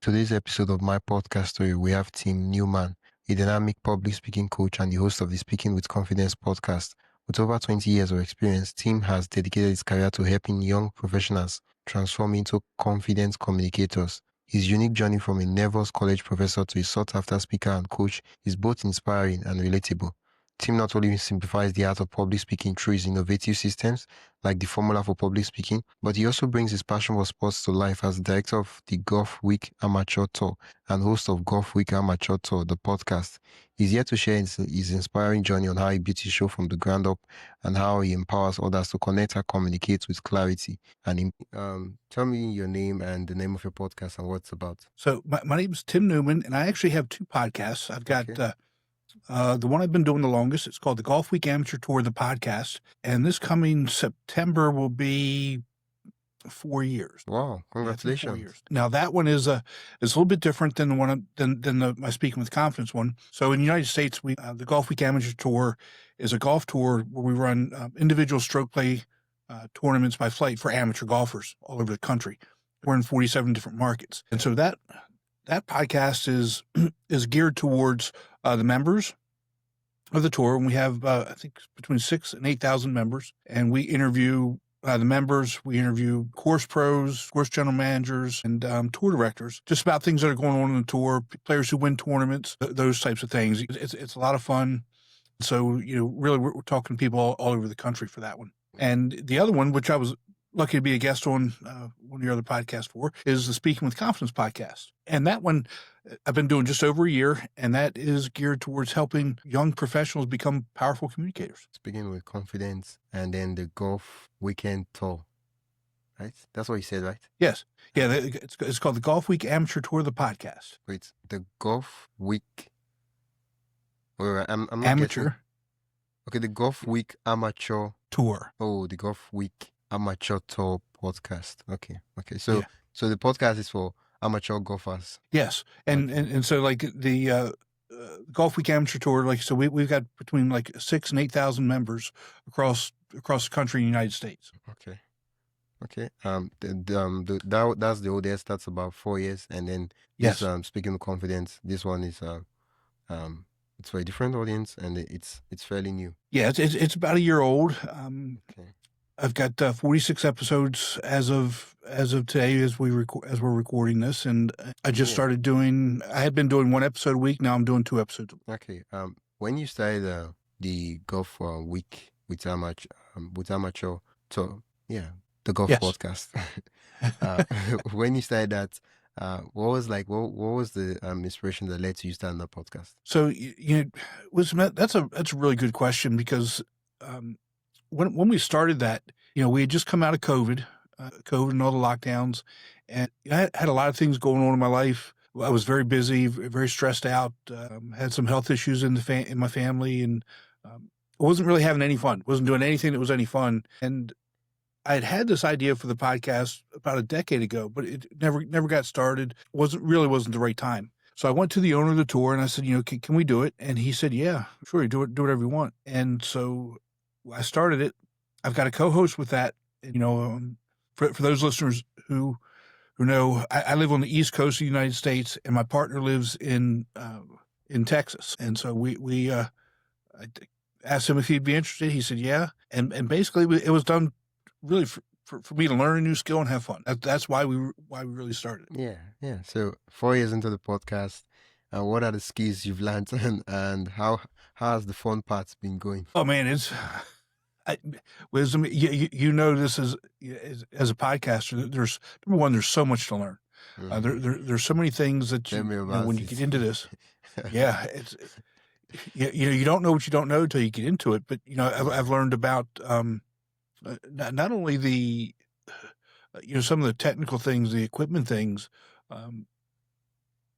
today's episode of my podcast story, we have Tim Newman, a dynamic public speaking coach and the host of the Speaking with Confidence podcast. With over 20 years of experience, Tim has dedicated his career to helping young professionals transform into confident communicators. His unique journey from a nervous college professor to a sought-after speaker and coach is both inspiring and relatable. Tim not only simplifies the art of public speaking through his innovative systems, like the formula for public speaking, but he also brings his passion for sports to life as the director of the Golf Week Amateur Tour and host of Golf Week Amateur Tour, the podcast. He's here to share his inspiring journey on how he built his show from the ground up and how he empowers others to connect and communicate with clarity. And tell me your name and the name of your podcast and what it's about. So my name is Tim Newman, and I actually have two podcasts. I've got the one I've been doing the longest. It's called the Golf Week Amateur Tour, the podcast. And this coming September will be 4 years. Wow, congratulations. 4 years. Now that one is a little bit different than the one my Speaking with Confidence one. So in the United States, the Golf Week Amateur Tour is a golf tour where we run individual stroke play tournaments by flight for amateur golfers all over the country. We're in 47 different markets. And so that podcast is geared towards the members of the tour. And we have, I think, between 6,000 and 8,000 members. And we interview the members. We interview course pros, course general managers, and tour directors, just about things that are going on in the tour, players who win tournaments, those types of things. It's a lot of fun. So, really, we're talking to people all over the country for that one. And the other one, which I was lucky to be a guest on one of your other podcasts for, is the Speaking with Confidence podcast. And that one I've been doing just over a year, and that is geared towards helping young professionals become powerful communicators. Speaking with Confidence, and then the Golf Weekend Tour, right? That's what you said, right? Yes. Yeah, it's called the Golf Week Amateur Tour, the podcast. Wait, the Golf Week... Wait, I'm not Amateur. Getting... Okay, the Golf Week Amateur Tour. Oh, the Golf Week Amateur Tour podcast. Okay. So the podcast is for amateur golfers. Yes, and so like the Golf Week Amateur Tour, so we've got between 6,000 and 8,000 members across the country in the United States. Okay. That's the oldest. That's about 4 years, and then yes, Speaking with Confidence. This one is it's for a different audience, and it's fairly new. Yeah, it's about a year old. Okay. I've got 46 episodes as of today as we're recording this, and I just started doing. I had been doing one episode a week. Now I'm doing 2 episodes a week. Okay. When you started the Golf Week with amateur tour, the golf podcast. When you started that, what was the inspiration that led to you starting the podcast? So that's a really good question, because when we started that, we had just come out of COVID and all the lockdowns, and I had a lot of things going on in my life. I was very busy, very stressed out, had some health issues in my family, and I wasn't really having any fun. Wasn't doing anything that was any fun. And I had this idea for the podcast about a decade ago, but it never got started. Wasn't the right time. So I went to the owner of the tour and I said, can we do it? And he said, yeah, sure, do whatever you want. And so I started it. I've got a co-host with that. For those listeners who know, I live on the East Coast of the United States, and my partner lives in Texas. And so I asked him if he'd be interested. He said, yeah. And basically it was done really for me to learn a new skill and have fun. That's why we really started. Yeah. So 4 years into the podcast, what are the skills you've learned, and how has the fun part been going? Oh man, it's wisdom. This as a podcaster, there's number one, there's so much to learn. Mm-hmm. There's so many things that when you get into this, it's you don't know what you don't know until you get into it. But I've learned about not only the some of the technical things, the equipment things,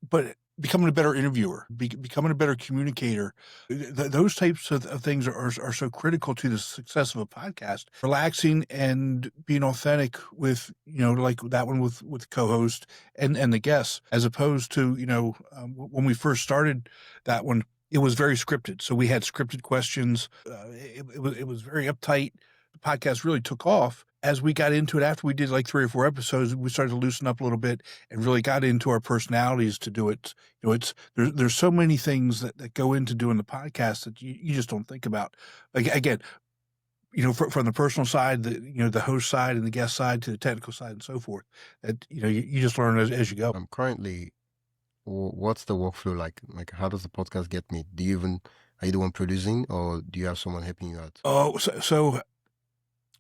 but becoming a better interviewer, becoming a better communicator. Those types of things are so critical to the success of a podcast. Relaxing and being authentic with, like that one with the co-host and the guests, as opposed to, when we first started that one, it was very scripted. So we had scripted questions. It was very uptight. The podcast really took off as we got into it, after we did like 3 or 4 episodes, we started to loosen up a little bit and really got into our personalities to do it. There's so many things that go into doing the podcast that you just don't think about. Like, again, from the personal side, the host side and the guest side to the technical side and so forth, that, you just learn as you go. Currently, what's the workflow like? Like, how does the podcast get made? Are you the one producing, or do you have someone helping you out? Oh, so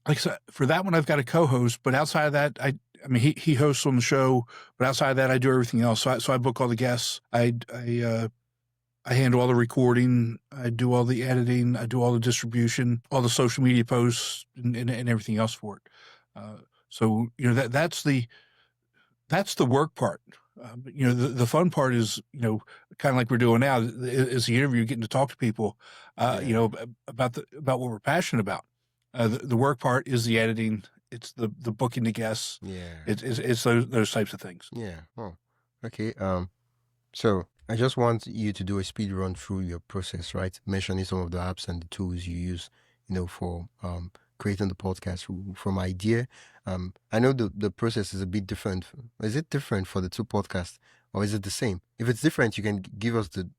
like I said, for that one, I've got a co-host, but outside of that, I mean, he hosts on the show, but outside of that, I do everything else. So I book all the guests. I handle all the recording. I do all the editing. I do all the distribution, all the social media posts, and everything else for it. So that's the work part. The fun part is, kind of like we're doing now, is the interview, getting to talk to people, about what we're passionate about. The work part is the editing. It's the booking the guests. Yeah. It's those types of things. Yeah. Oh, okay. So I just want you to do a speed run through your process, right? Mentioning some of the apps and the tools you use, for creating the podcast from idea. I know the process is a bit different. Is it different for the two podcasts, or is it the same? If it's different, you can give us the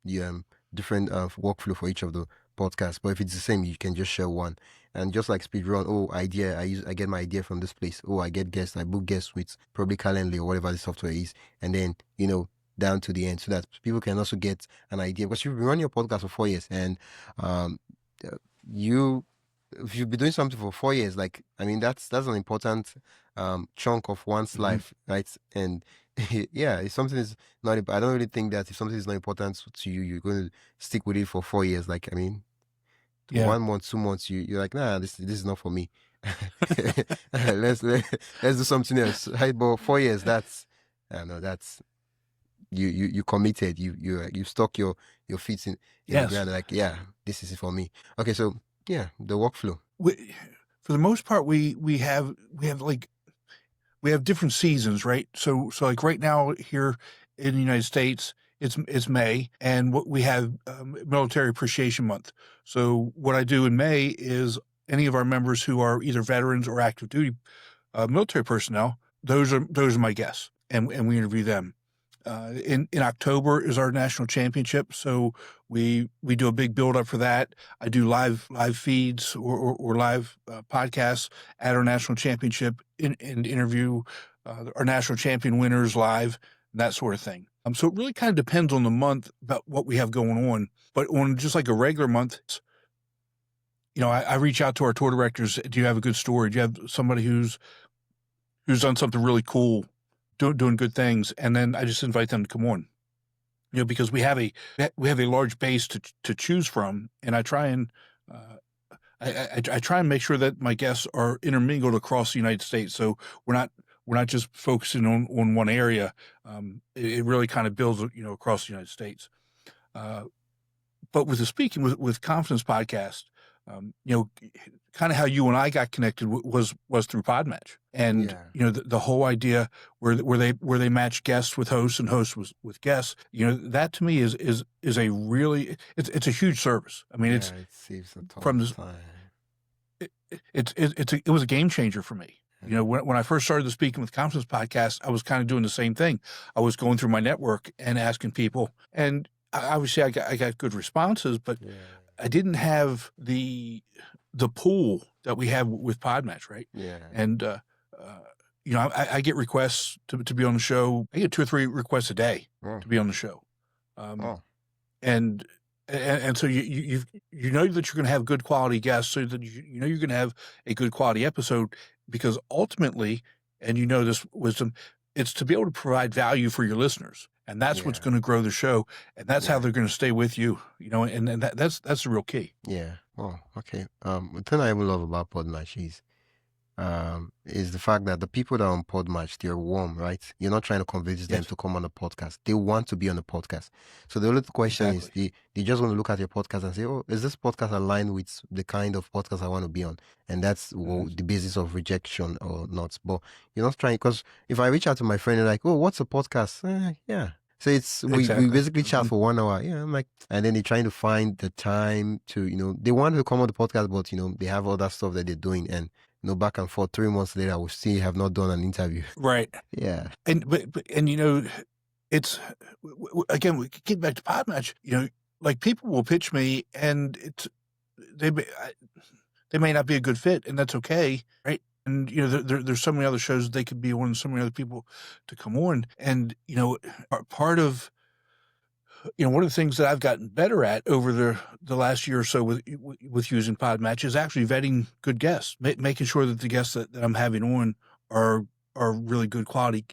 different workflow for each of the podcasts. But if it's the same, you can just share one. And just like speed run, idea, I get my idea from this place. I get guests, I book guests with probably Calendly or whatever the software is, and then down to the end, so that people can also get an idea. Because you've been running your podcast for 4 years, and if you've been doing something for 4 years, like, I mean, that's an important chunk of one's life, right? And yeah, if something is not, I don't really think that if something is not important to you, you're going to stick with it for 4 years. Like, I mean, 1 month, 2 months, you're like, nah, this is not for me. let's do something else. Right? But 4 years, that's you committed. You stuck your feet in the ground. Like, yeah, this is it for me. Okay, so yeah, the workflow. For the most part, we have different seasons, right? So like right now here in the United States, it's May, and what we have Military Appreciation Month. So what I do in May is any of our members who are either veterans or active duty military personnel, those are my guests, and we interview them. In October is our national championship, so we do a big build up for that. I do live feeds or live podcasts at our national championship and interview our national champion winners live, that sort of thing. So it really kind of depends on the month about what we have going on. But on just like a regular month, I reach out to our tour directors. Do you have a good story? Do you have somebody who's done something really cool, doing good things? And then I just invite them to come on, because we have a large base to choose from. And I try and, I try and make sure that my guests are intermingled across the United States. So we're not just focusing on one area. It really kind of builds, across the United States. But with the Speaking with Confidence podcast, kind of how you and I got connected was through PodMatch, and the whole idea where they match guests with hosts and hosts with guests. That to me is a really it's a huge service. I mean, it saves a ton from of this. time. It was a game changer for me. When I first started the Speaking with Confidence podcast, I was kind of doing the same thing. I was going through my network and asking people, and obviously I got good responses, but I didn't have the pool that we have with PodMatch, right? Yeah. And I get requests to be on the show. I get 2 or 3 requests a day to be on the show. And so you know that you're going to have good quality guests, so that you're going to have a good quality episode, because ultimately, and this wisdom, it's to be able to provide value for your listeners. And that's what's going to grow the show, and that's how they're going to stay with you, and that's the real key. Yeah. Oh, okay. The thing I even love about PodMatch is the fact that the people that are on PodMatch, they're warm, right? You're not trying to convince them to come on the podcast. They want to be on the podcast. So the only question is, they just want to look at your podcast and say, oh, is this podcast aligned with the kind of podcast I want to be on? And that's the basis of rejection or not. But you're not trying, because if I reach out to my friend and like, oh, what's a podcast? Yeah. So it's we basically chat for 1 hour. Yeah, I'm like, and then they're trying to find the time to, they want to come on the podcast, but they have other stuff that they're doing, and back and forth. 3 months later, we still have not done an interview. Right. Yeah. And it's again, we get back to PodMatch. Like people will pitch me, and they may not be a good fit, and that's okay, right? And there's so many other shows they could be on, and so many other people to come on, and part of one of the things that I've gotten better at over the last year or so with using PodMatch is actually vetting good guests, making sure that the guests that I'm having on are really good quality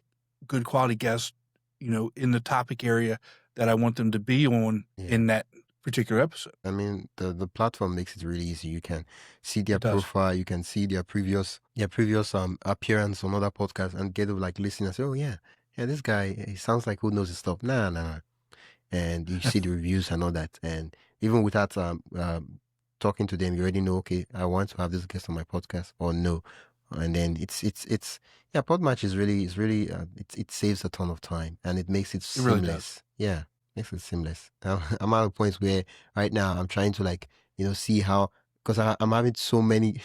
guests, in the topic area that I want them to be on in that particular episode. I mean, the platform makes it really easy. You can see their profile, you can see their previous appearance on other podcasts, and get to listen and say, oh yeah, this guy, he sounds like who knows his stuff. Nah. And you see the reviews and all that, and even without talking to them, you already know, okay, I want to have this guest on my podcast, or no. And then it's PodMatch is really it saves a ton of time, and it makes it seamless. Really does. Yeah, makes it seamless. I'm at a point where right now I'm trying to see how, because I'm having so many.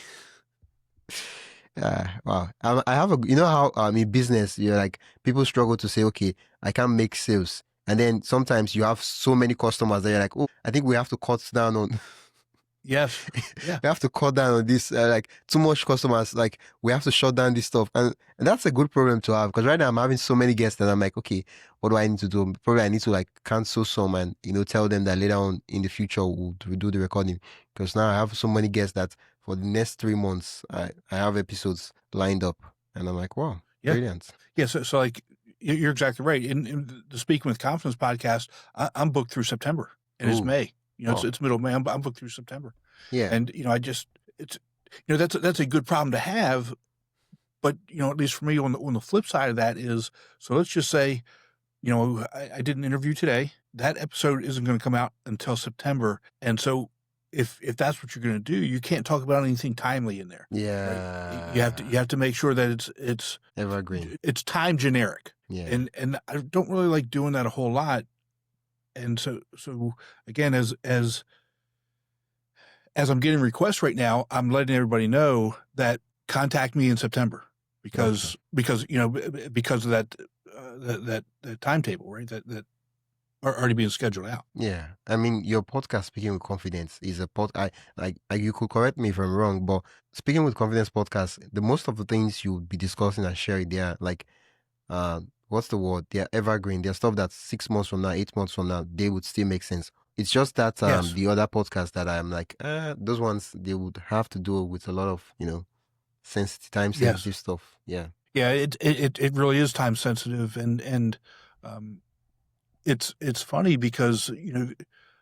Wow. I have how in business, you're people struggle to say, okay, I can't make sales. And then sometimes you have so many customers that you're like, oh, I think we have to cut down on. Yes. Yeah. We have to cut down on this. Too much customers. We have to shut down this stuff. And that's a good problem to have, because right now I'm having so many guests and I'm like, okay, what do I need to do? Probably I need to cancel some and, tell them that later on in the future we'll do the recording. Because now I have so many guests that for the next 3 months, I have episodes lined up. And I'm like, wow, brilliant. Yeah. So you're exactly right. In the Speaking with Confidence podcast, I'm booked through September, and it's May. It's middle of May. I'm booked through September. Yeah. And that's a good problem to have. But at least for me, on the flip side of that is, so let's just say, I did an interview today. That episode isn't going to come out until September, and so if that's what you're going to do, you can't talk about anything timely in there. Yeah. Right? You have to make sure that it's evergreen. It's time generic. Yeah. And I don't really like doing that a whole lot. And so again, as I'm getting requests right now, I'm letting everybody know that contact me in September because of that timetable, right? That are already being scheduled out. Yeah. I mean, your podcast, Speaking with Confidence, is a you could correct me if I'm wrong, but Speaking with Confidence podcast, the most of the things you'll be discussing and sharing, they are what's the word? They're evergreen. They're stuff that 6 months from now, 8 months from now, they would still make sense. It's just that the other podcasts that I'm like, those ones, they would have to do with a lot of, time-sensitive stuff. Yeah. Yeah, it really is time sensitive, and it's funny because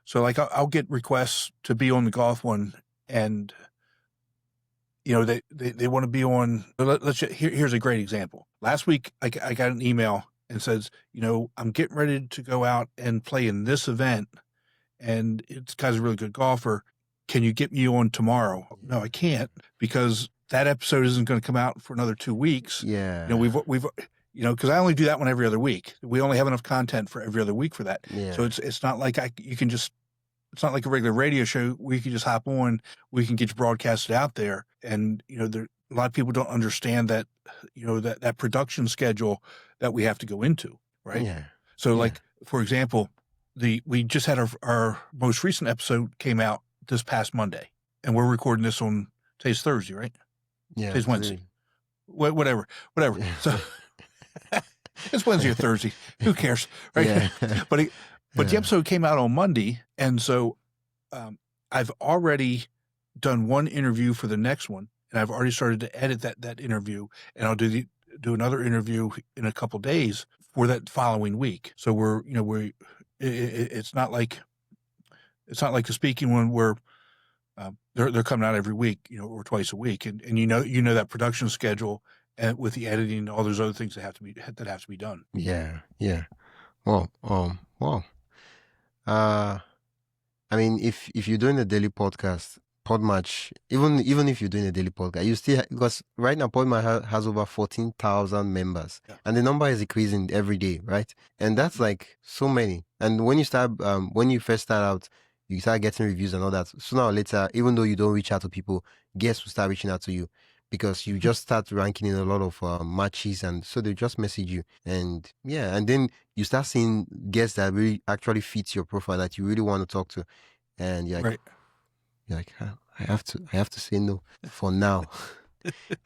so I'll get requests to be on the golf one, and they want to be on. Here's a great example. Last week I got an email and says, I'm getting ready to go out and play in this event, and this guy's a really good golfer. Can you get me on tomorrow? No, I can't, because that episode isn't going to come out for another 2 weeks. Yeah. We've because I only do that one every other week. We only have enough content for every other week for that. Yeah. So it's not like it's not like a regular radio show where you can just hop on, we can get you broadcasted out there. And, a lot of people don't understand that, that production schedule that we have to go into. Right. Yeah. So for example, we just had our most recent episode came out this past Monday, and we're recording this on, today's Thursday, right? Yeah. Today's Wednesday. Whatever. So it's Wednesday or Thursday. Who cares? Right. Yeah. But the episode came out on Monday. And so I've already done one interview for the next one, and I've already started to edit that interview, and I'll do another interview in a couple days for that following week. So it's not like the speaking one where they're coming out every week, or twice a week, and that production schedule, and with the editing and all those other things that have to be done. Yeah. Yeah. Well, wow. I mean, if you're doing a daily podcast, PodMatch, even if you're doing a daily podcast, you still, because right now PodMatch has over 14,000 members, and the number is increasing every day, right? And that's so many. And when you first start out, you start getting reviews and all that. Sooner or later, even though you don't reach out to people, guests will start reaching out to you. because you just start ranking in a lot of matches, and so they just message you, and yeah, and then you start seeing guests that really actually fit your profile that you really want to talk to, and Right. you're like, I have to say no for now.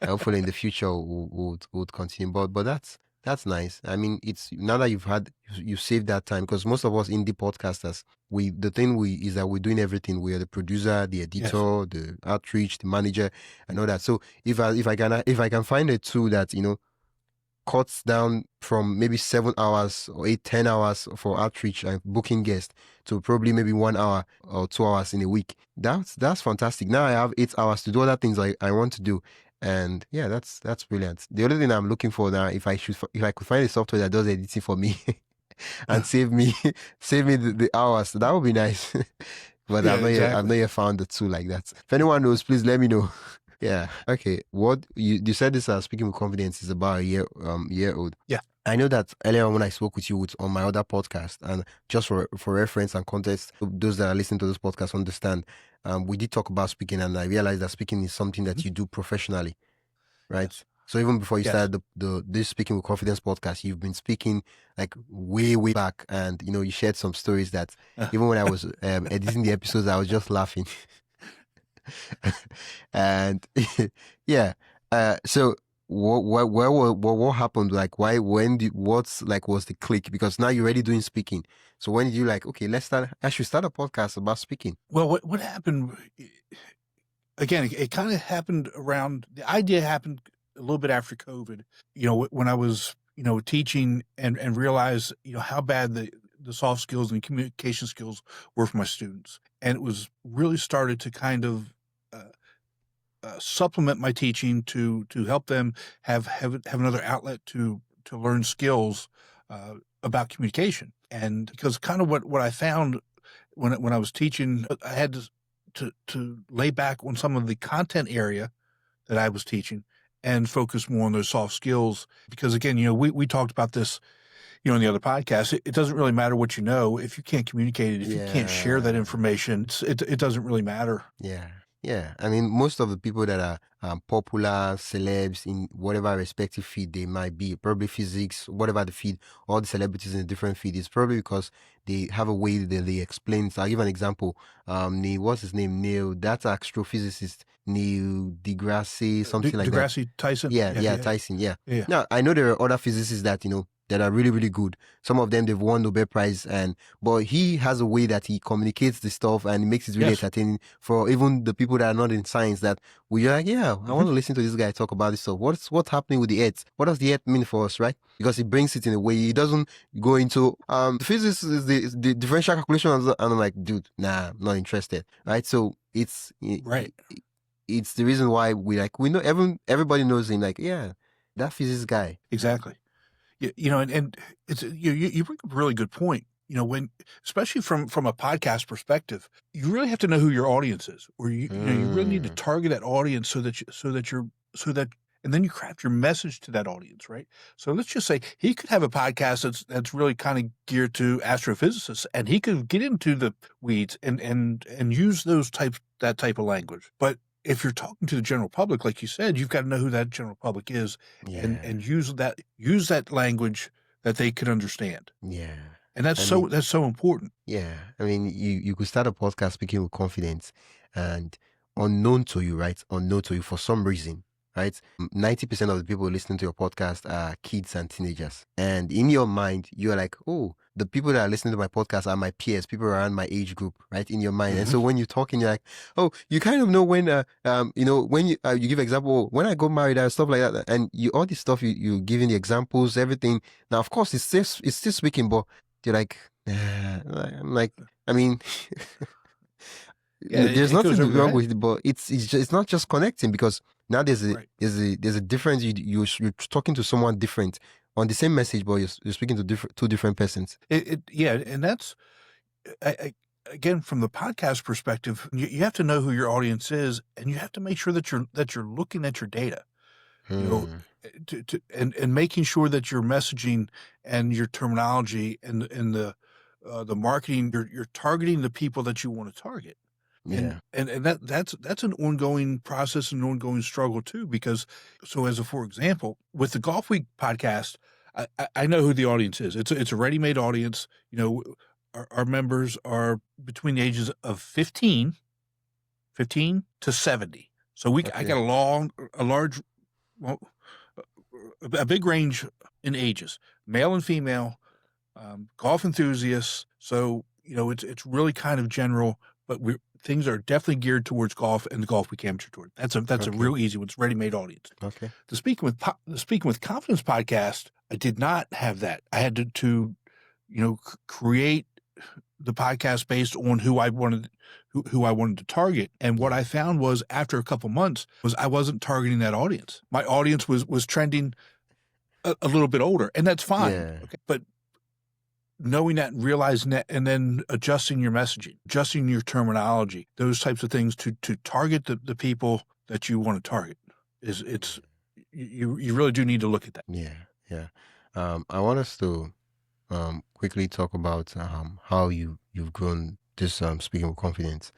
Hopefully in the future would continue, but that's nice. I mean, it's now that you saved that time, because most of us indie podcasters, the thing is that we're doing everything. We are the producer, the Yes. editor, the outreach, the manager, and all that. So if I can find a tool that cuts down from maybe 7 hours or 8, 10 hours for outreach and booking guests to probably maybe 1 hour or 2 hours in a week, that's fantastic. Now I have 8 hours to do other things I want to do. And yeah, that's brilliant. The only thing I'm looking for now, if I could find a software that does editing for me and save me the hours, that would be nice. But Yeah, I've not yet found a tool like that. If anyone knows, please let me know. Yeah. Okay. What you said this Speaking with Confidence is about a year old. Yeah. I know that earlier on when I spoke with you on my other podcast, and just for reference and context, those that are listening to this podcast understand, we did talk about speaking, and I realized that speaking is something that you do professionally, right? Yes. So even before you Yes. started this Speaking with Confidence podcast, you've been speaking like way back, and you shared some stories that even when I was editing the episodes, I was just laughing. And yeah, so what happened? Like, why? Was the click? Because now you're already doing speaking. So when did you okay, I should start a podcast about speaking? Well, what happened? Again, it kind of happened the idea happened a little bit after COVID. When I was teaching and realized how bad the soft skills and communication skills were for my students, and it was really started to kind of supplement my teaching to help them have another outlet to learn skills about communication. And because kind of what I found when I was teaching, I had to lay back on some of the content area that I was teaching and focus more on those soft skills. Because again, we talked about this, in the other podcast. It doesn't really matter what you know if you can't communicate it, if you can't share that information. It doesn't really matter. Yeah. I mean, most of the people that are popular celebs in whatever respective field they might be, probably physics, whatever the field, all the celebrities in a different field, is probably because they have a way that they explain. So I'll give an example. What's his name? Neil, that's astrophysicist, Neil deGrasse, something like that. deGrasse Tyson? Yeah, Tyson, yeah. Yeah. Now, I know there are other physicists that, that are really, really good. Some of them, they've won Nobel Prize, but he has a way that he communicates the stuff and makes it really Yes. entertaining for even the people that are not in science, that we're like, yeah, I want to listen to this guy talk about this stuff. What's happening with the Earth? What does the Earth mean for us, right? Because he brings it in a way. He doesn't go into, the physics is the differential calculation, and I'm like, dude, nah, I'm not interested, right? So it's, Right. It's the reason why we know, everybody knows him, like, yeah, that physics guy. Exactly. And it's you bring up a really good point. When, especially from a podcast perspective, you really have to know who your audience is, or you really need to target that audience so that and then you craft your message to that audience, right? So let's just say he could have a podcast that's really kind of geared to astrophysicists, and he could get into the weeds and use that type of language. But if you're talking to the general public, like you said, you've got to know who that general public is, and use that language that they could understand. Yeah. And that's so important. Yeah. I mean, you could start a podcast Speaking with Confidence, and unknown to you, right? Unknown to you for some reason, right? 90% of the people listening to your podcast are kids and teenagers. And in your mind, you're like, oh, the people that are listening to my podcast are my peers, people around my age group, right? In your mind. And so when you're talking, you're like, oh, you kind of know when, when you give example, when I got married and stuff like that, and all this stuff, you giving the examples, everything. Now, of course, it's still speaking, but you're like, I'm like, I mean, there's nothing wrong with it, but it's not just connecting, because now there's a difference. You're talking to someone different on the same message, but you're speaking to two different persons. And that's again, from the podcast perspective, you have to know who your audience is, and you have to make sure that you're looking at your data, and making sure that your messaging and your terminology and the marketing, you're targeting the people that you want to target. Yeah. And that's an ongoing process and an ongoing struggle too, because for example, with the Golf Week podcast, I know who the audience is. It's a ready-made audience. You know, our members are between the ages of 15 to 70. So I got a large, well, a big range in ages, male and female, golf enthusiasts. So, you know, it's really kind of general, but things are definitely geared towards golf and the Golf Week Amateur Tour. That's a real easy one. It's ready-made audience. Okay. The Speaking with Confidence podcast, I did not have that. I had to create the podcast based on who I wanted to target. And what I found was after a couple months was I wasn't targeting that audience. My audience was trending a little bit older, and that's fine. Yeah. Okay. But knowing that and realizing that, and then adjusting your messaging, adjusting your terminology, those types of things to target the people that you want to target you really do need to look at that. Yeah. I want us to quickly talk about how you've grown this Speaking with Confidence.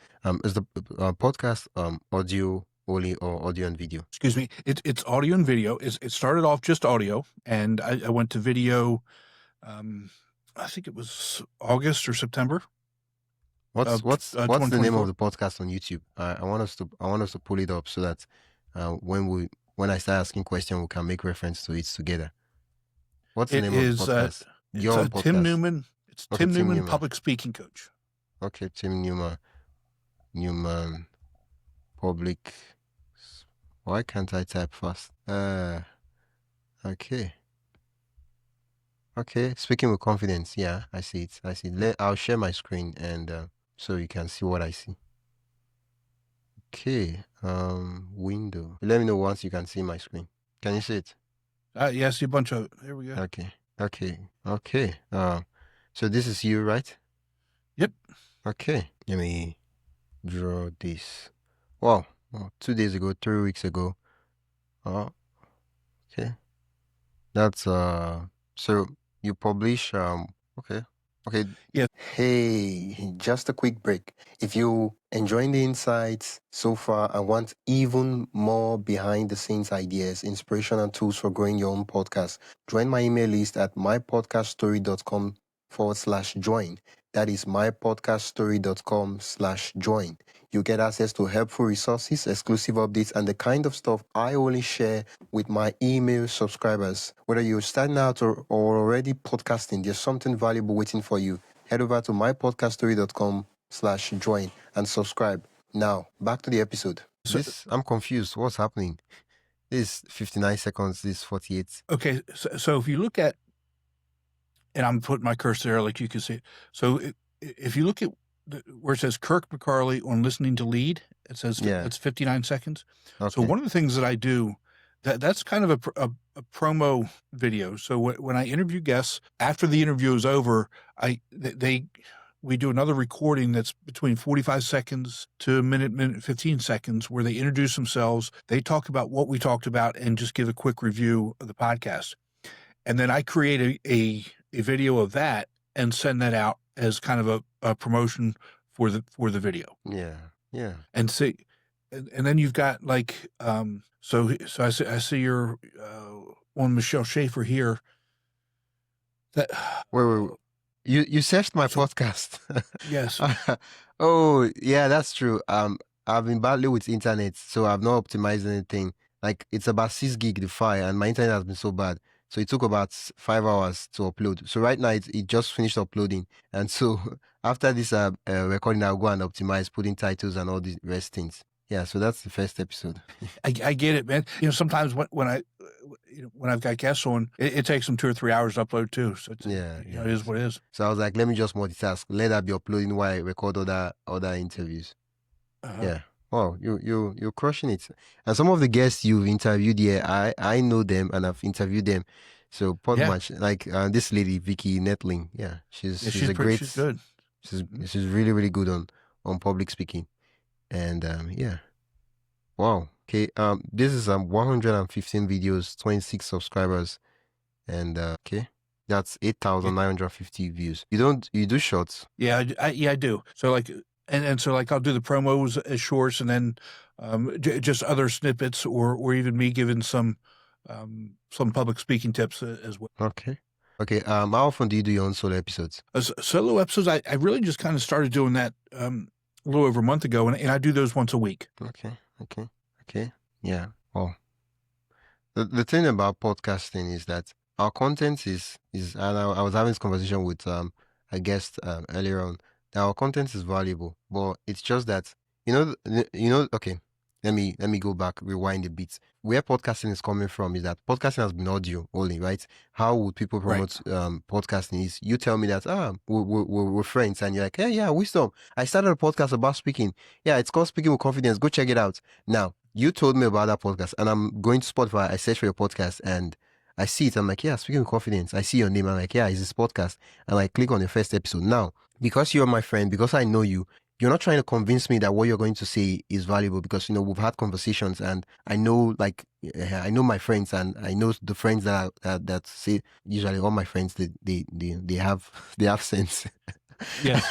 Is the podcast audio only or audio and video? Excuse me, it's audio and video. It started off just audio, and I went to video. I think it was August or September. What's the name of the podcast on YouTube? I want us to pull it up so that when I start asking questions, we can make reference to it together. What's the name of the podcast? Your podcast. Tim Newman. It's Tim Newman, public speaking coach. Okay, Tim Newman, public. Why can't I type fast? Okay. Speaking with Confidence. Yeah, I see it. I'll share my screen and so you can see what I see. Okay. Window. Let me know once you can see my screen. Can you see it? Yeah, I see a bunch of it. There we go. Okay. So this is you, right? Yep. Okay. Let me draw this. Wow. 2 days ago, 3 weeks ago. Okay. That's so you publish okay. Yeah. Hey, just a quick break. If you enjoying the insights so far and want even more behind the scenes ideas, inspiration and tools for growing your own podcast, join my email list at mypodcaststory.com/join. That is mypodcaststory.com/join. You get access to helpful resources, exclusive updates, and the kind of stuff I only share with my email subscribers. Whether you're starting out or already podcasting, there's something valuable waiting for you. Head over to mypodcaststory.com/join and subscribe. Now, back to the episode. I'm confused. What's happening? This 59 seconds, this 48. Okay, so if you look at, and I'm putting my cursor there like you can see it. So if you look at where it says Kirk McCarley on listening to lead, it says it's 59 seconds. Okay. So one of the things that I do, that's kind of a promo video. So when I interview guests, after the interview is over, we do another recording that's between 45 seconds to a minute 15 seconds where they introduce themselves. They talk about what we talked about and just give a quick review of the podcast. And then I create a video of that and send that out as kind of a promotion for the video. Yeah. And see, and then you've got like, so I see you're on Michelle Schaefer here. That wait. You searched my podcast. Yes. Oh, yeah, that's true. I've been battling with internet, so I've not optimized anything. Like it's about 6 gig the file, and my internet has been so bad. So it took about 5 hours to upload. So right now it just finished uploading. And so after this recording, I'll go and optimize, putting titles and all the rest things. Yeah, so that's the first episode. I get it, man. You know, sometimes when I've got guests on, it takes them 2 or 3 hours to upload too. So it's, it is what it is. So I was like, let me just multitask. Let that be uploading while I record other interviews. Yeah. Wow, you're crushing it. And some of the guests you've interviewed here, I know them and I've interviewed them. So PodMatch, like this lady Vicky Netling, she's great. She's good. She's really, really good on public speaking. And wow. Okay, this is 115 videos, 26 subscribers, and okay, that's 8,950 views. You do shorts? Yeah, I do. So like And so like I'll do the promos as shorts, and then just other snippets, or even me giving some public speaking tips as well. Okay. Okay. How often do you do your own solo episodes? Solo episodes, I really just kind of started doing that a little over a month ago, and I do those once a week. Okay. Yeah. Well, the thing about podcasting is that our content is and I was having this conversation with a guest earlier on, that our content is valuable, but it's just that okay, let me go back, rewind a bit. Where podcasting is coming from is that podcasting has been audio only, right? How would people promote podcasting? Is you tell me that we're friends, and you're like, hey, yeah, wisdom, I started a podcast about speaking. Yeah, it's called Speaking with Confidence. Go check it out. Now, you told me about that podcast, and I'm going to Spotify. I search for your podcast, and I see it. I'm like, yeah, Speaking with Confidence. I see your name. I'm like, yeah, it's this podcast. And I click on the first episode. Now, because you're my friend, because I know you, you're not trying to convince me that what you're going to say is valuable, because we've had conversations, and I know, like, I know my friends, and I know the friends that say, usually all my friends, they have sense. Yeah.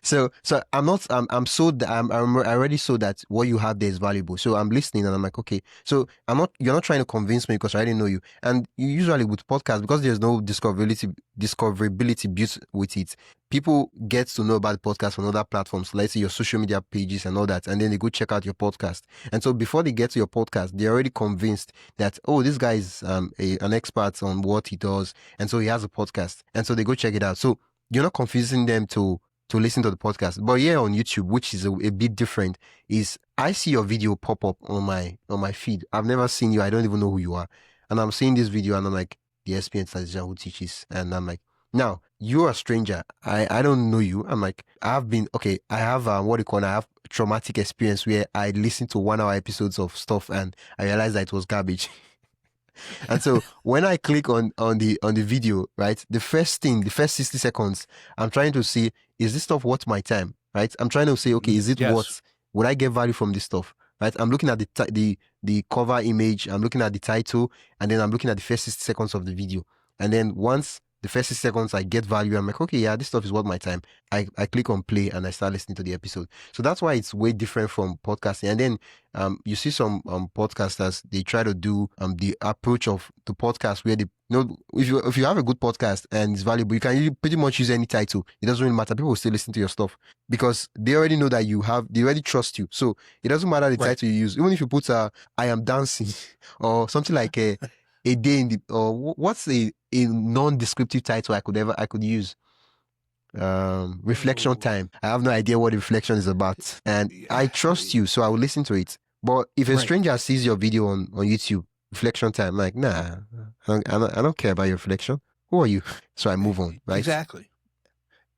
So I'm already so that what you have there is valuable. So I'm listening, and I'm like, okay. So you're not trying to convince me, because I already know you. And usually with podcasts, because there's no discoverability built with it, people get to know about the podcast on other platforms, let's say your social media pages and all that, and then they go check out your podcast. And so before they get to your podcast, they're already convinced that, oh, this guy is an expert on what he does, and so he has a podcast, and so they go check it out. So you're not confusing them to listen to the podcast. But here on YouTube, which is a bit different, is I see your video pop up on my feed. I've never seen you. I don't even know who you are. And I'm seeing this video, and I'm like, the SPN statistician who teaches. And I'm like, now, you're a stranger. I don't know you. I'm like, I have I have traumatic experience where I listened to 1 hour episodes of stuff, and I realized that it was garbage. And so when I click on the video, right, the first 60 seconds, I'm trying to see, is this stuff worth my time, right? I'm trying to say, okay, is it Yes. would I get value from this stuff, right? I'm looking at the cover image, I'm looking at the title, and then I'm looking at the first 60 seconds of the video. And then once the first 60 seconds I get value, I'm like, okay, yeah, this stuff is worth my time. I click on play, and I start listening to the episode. So that's why it's way different from podcasting. And then you see some podcasters, they try to do the approach of the podcast where they, if you have a good podcast and it's valuable, you can pretty much use any title. It doesn't really matter. People will still listen to your stuff because they already know that they already trust you. So it doesn't matter the title you use. Even if you put I am dancing or something like a day in the, or what's a non-descriptive title I could use. Reflection time. I have no idea what the reflection is about, and I trust you, so I will listen to it. But if a stranger sees your video on YouTube, reflection time, I'm like, nah, I don't care about your reflection. Who are you? So I move on, right? Exactly.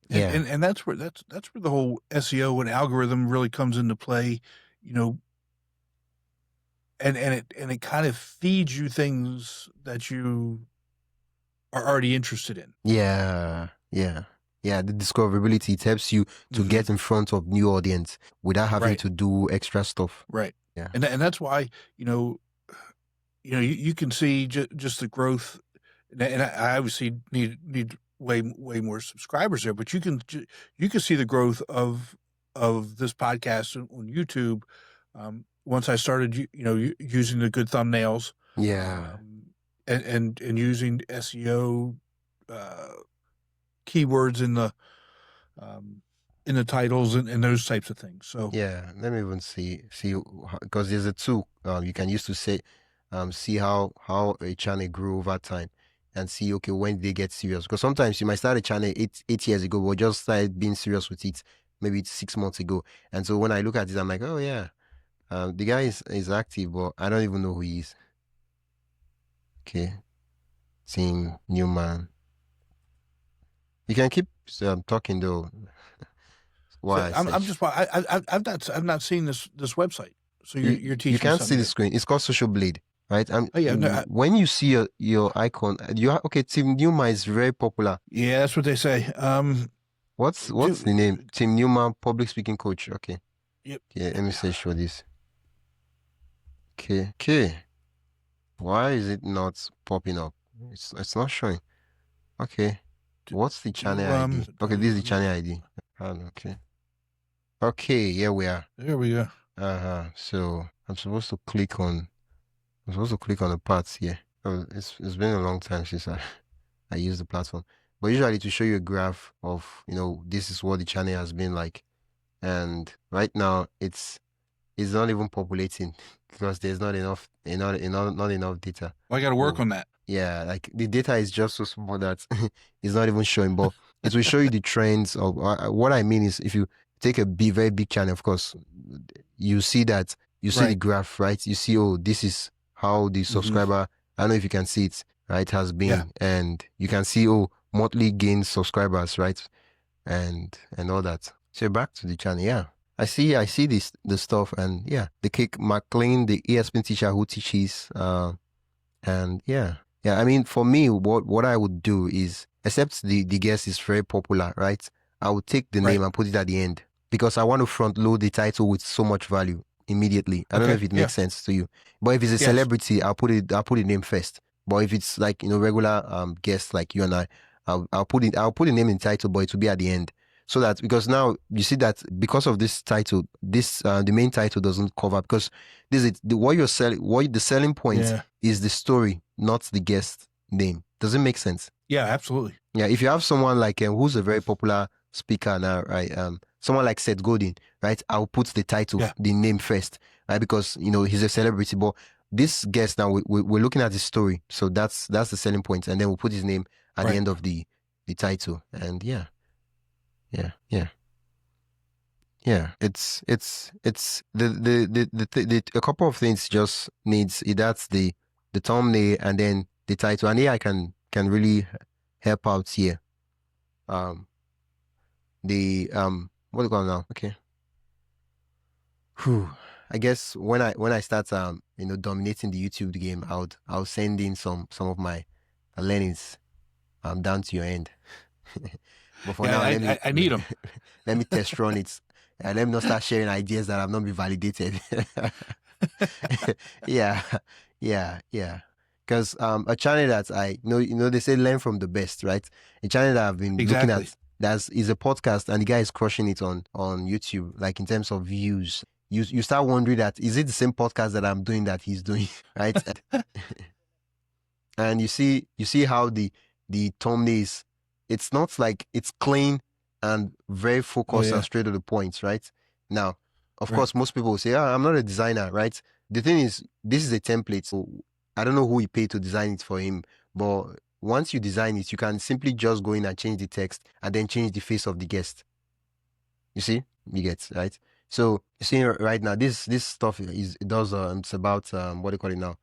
Yeah. And that's where the whole SEO and algorithm really comes into play, and it kind of feeds you things that you are already interested in. Yeah. The discoverability, it helps you to get in front of new audience without having to do extra stuff. Right. Yeah. And that's why, you can see just the growth, and I obviously need way more subscribers there, but you can see the growth of this podcast on YouTube. Once I started, using the good thumbnails, and using SEO keywords in the titles and those types of things. So yeah, let me even see because there's a tool you can use to say see how a channel grew over time, and see, okay, when they get serious, because sometimes you might start a channel 8 years ago, but just started being serious with it maybe 6 months ago, and so when I look at it, I'm like, oh yeah, the guy is active, but I don't even know who he is. Okay, Tim Newman. You can keep talking though. Why? So I've not seen this website. So you're teaching. You can't see the screen. It's called Social Blade, right? When you see your icon, Tim Newman is very popular. Yeah, that's what they say. What's the name? Tim Newman, public speaking coach. Okay. Yep. Yeah, let me search for this. Okay. Why is it not popping up? It's not showing. Okay. What's the channel ID? Okay, this is the channel ID. Okay. Okay, here we are. There we go. So I'm supposed to click on the parts here. Oh, it's been a long time since I used the platform. But usually to show you a graph of, this is what the channel has been like. And right now it's not even populating because there's not enough data. Well, I got to work on that. Yeah, like the data is just so small that it's not even showing, but it will show you the trends of what I mean is if you take a very big channel, of course, you see that you see the graph, right? You see, oh, this is how the subscriber, I don't know if you can see it, right, has been, and you can see, oh, monthly gain subscribers, right? And all that. So back to the channel, yeah. I see the stuff, and yeah, the Kick McLean, the ESPN teacher who teaches, and yeah. I mean, for me, what I would do is, except the guest is very popular, right? I would take the name and put it at the end because I want to front load the title with so much value immediately. I don't know if it makes sense to you, but if it's a celebrity, I'll put the name first. But if it's like regular guests like you and I'll put the name in the title, but it will be at the end. So that, because now you see that because of this title, the main title doesn't cover, because this is what you're selling. What the selling point is the story, not the guest name. Does it make sense? Yeah, absolutely. Yeah, if you have someone like who's a very popular speaker now, right? Someone like Seth Godin, right? I'll put the title, the name first, right? Because he's a celebrity. But this guest now, we're looking at his story, so that's the selling point, and then we'll put his name at the end of the title, and yeah. It's the a couple of things just needs that's the thumbnail and then the title, and here I can really help out here. What do you call it now? Okay. I guess when I start dominating the YouTube game, I'll send in some of my learnings down to your end. But for now, I need them. Let me test run it, and let me not start sharing ideas that have not been validated. yeah. Because a channel that I know, they say learn from the best, right? A channel that I've been looking at is a podcast, and the guy is crushing it on YouTube, like in terms of views. You start wondering that is it the same podcast that I'm doing that he's doing, right? And you see how the thumbnail is. It's not like it's clean and very focused and straight to the point, right? Now, of course, most people will say, I'm not a designer, right? The thing is, this is a template. So I don't know who he paid to design it for him, but once you design it, you can simply just go in and change the text and then change the face of the guest. You see? You get, right? So you see right now, this stuff it's about, what do you call it now?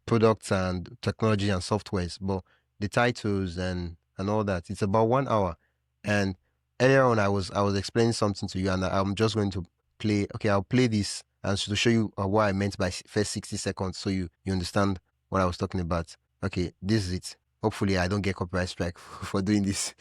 Products and technology and softwares, but the titles and all that, it's about 1 hour. And earlier on I was explaining something to you, and I'm just going to play. Okay, I'll play this and to show you what I meant by first 60 seconds, so you understand what I was talking about. Okay, this is it. Hopefully I don't get copyright strike for doing this.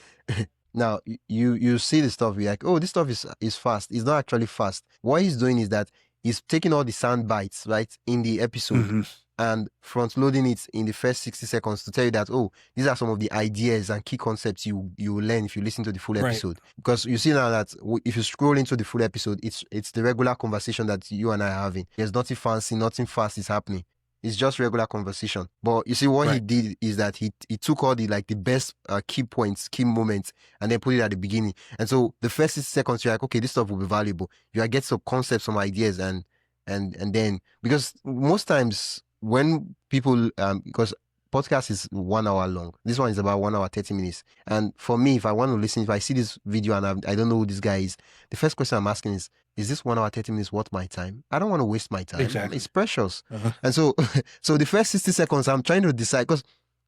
Now you see the stuff, you're like, oh, this stuff is fast. It's not actually fast. What he's doing is that he's taking all the sound bites, right, in the episode, and front loading it in the first 60 seconds to tell you that, oh, these are some of the ideas and key concepts you will learn if you listen to the full episode. Because you see now that if you scroll into the full episode, it's the regular conversation that you and I are having. There's nothing fancy, nothing fast is happening. It's just regular conversation. But you see what he did is that he took all the best key points, key moments, and then put it at the beginning. And so the first 60 seconds, you're like, okay, this stuff will be valuable. You get some concepts, some ideas, and then, because most times when people, because podcast is 1 hour long, this one is about 1 hour 30 minutes. And for me, if I want to listen, if I see this video and I don't know who this guy is, the first question I'm asking is this 1 hour 30 minutes worth my time? I don't want to waste my time. Exactly. It's precious. And so the first 60 seconds, I'm trying to decide, because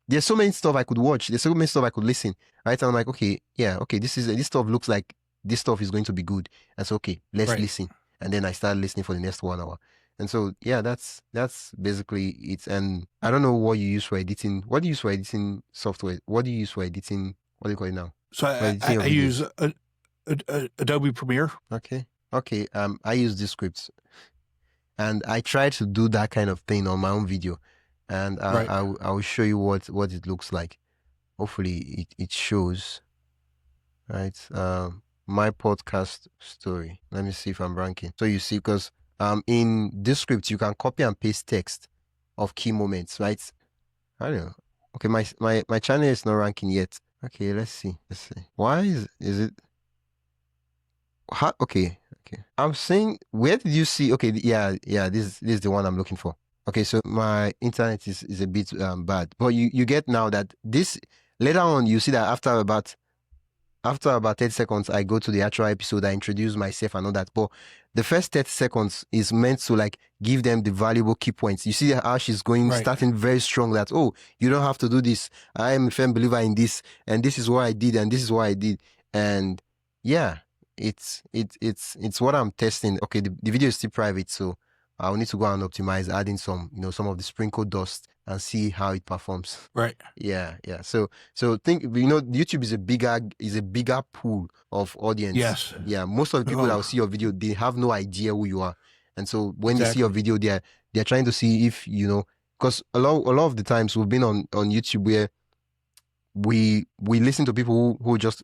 there's so many stuff I could watch, there's so many stuff I could listen, right? And I'm like, okay, this stuff looks like this stuff is going to be good. And so, okay, let's listen. And then I start listening for the next 1 hour. And so, yeah, that's basically it. And I don't know what you use for editing. What do you use for editing software? What do you use for editing? What do you call it now? So I use Adobe Premiere. Okay. I use this script, and I try to do that kind of thing on my own video, and I will show you what it looks like. Hopefully, it shows. right? My podcast story. Let me see if I'm ranking. So you see, because in this script you can copy and paste text of key moments, right? I don't know. Okay, my channel is not ranking yet. Okay, let's see. Why is it? How, okay. I'm saying, where did you see? Okay, yeah. This is the one I'm looking for. Okay, so my internet is a bit bad, but you get now that this later on you see that after about 30 seconds, I go to the actual episode, I introduce myself and all that. But the first 30 seconds is meant to like give them the valuable key points. You see how she's going, Right. starting very strong that, oh, you don't have to do this. I am a firm believer in this, and this is what I did, and this is what I did. And yeah, it's what I'm testing. Okay, the video is still private, so I'll need to go and optimize, adding some of the sprinkle dust and see how it performs. Right. Yeah. So think, YouTube is a bigger pool of audience. Yes. Yeah. Most of the people that will see your video, they have no idea who you are. And so when they see your video, they're trying to see if, because a lot of the times we've been on YouTube where we listen to people who just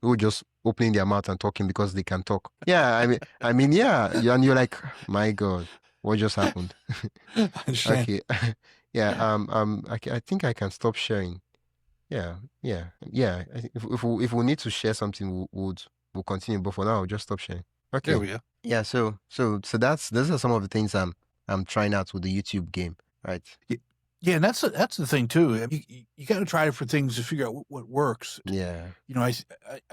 opening their mouth and talking because they can talk. Yeah, I mean, yeah, and you're like, my God, what just happened? I understand. Okay, yeah, I think I can stop sharing. Yeah. If we need to share something, we'll continue. But for now, I'll just stop sharing. Okay. There we go. Yeah. So those are some of the things I'm trying out with the YouTube game, right? Yeah, and that's the thing too. You got to try different things to figure out what works. Yeah. I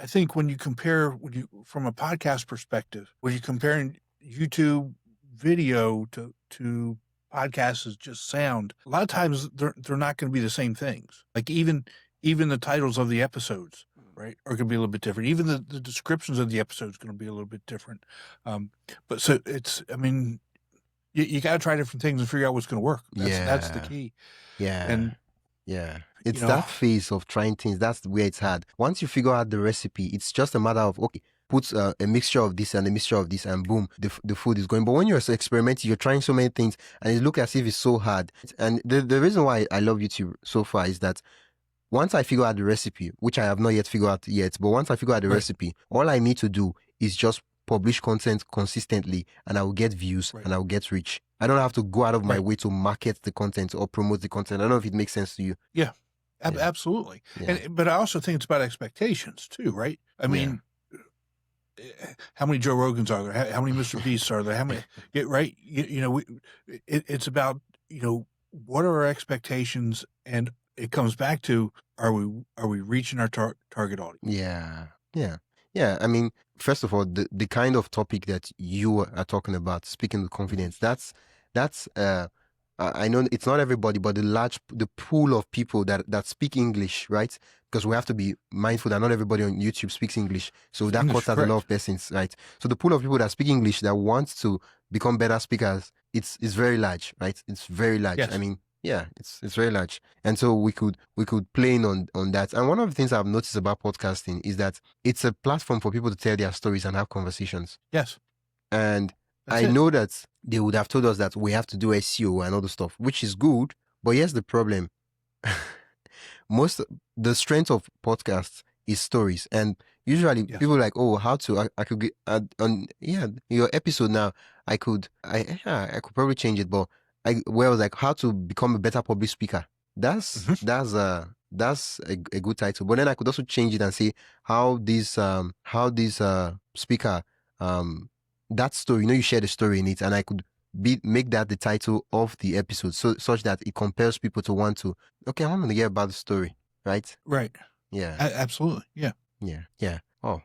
think when you compare from a podcast perspective, when you're comparing YouTube video to podcasts as just sound, a lot of times they're not going to be the same things. Like even the titles of the episodes, right, are going to be a little bit different. Even the descriptions of the episodes going to be a little bit different. But so you got to try different things and figure out what's going to work. That's the key. Yeah. And yeah, it's that phase of trying things. That's where it's hard. Once you figure out the recipe, it's just a matter of, okay, put a mixture of this and a mixture of this, and boom, the food is going. But when you're experimenting, you're trying so many things, and it looks as if it's so hard. And the reason why I love YouTube so far is that once I figure out the recipe, which I have not yet figured out yet, but once I figure out the recipe, all I need to do is just publish content consistently, and I will get views and I will get reach. I don't have to go out of my way to market the content or promote the content. I don't know if it makes sense to you. Yeah, absolutely. Yeah. But I also think it's about expectations too, right? I mean, how many Joe Rogans are there? How many Mr. Beasts are there? How many? Right? It's about what are our expectations, and it comes back to are we reaching our target audience? Yeah. I mean, first of all, the kind of topic that you are talking about, speaking with confidence, that's I know it's not everybody, but the pool of people that speak English, right? Because we have to be mindful that not everybody on YouTube speaks English. So that cuts out a lot of persons, right? So the pool of people that speak English that want to become better speakers, it's very large, right? It's very large. Yes. I mean, yeah, it's very large. And so we could play in on that. And one of the things I've noticed about podcasting is that it's a platform for people to tell their stories and have conversations. Yes. And I know that they would have told us that we have to do SEO and all the stuff, which is good. But here's the problem. The strength of podcasts is stories. And usually people are like, oh, how to, I could get on your episode now, I could probably change it, but I was like, how to become a better public speaker. That's a good title. But then I could also change it and say how this speaker that story, you share the story in it, and I could make that the title of the episode, such that it compels people to want to, okay, I want to hear about the story, right? Right. Yeah. Absolutely. Yeah. Yeah. Oh,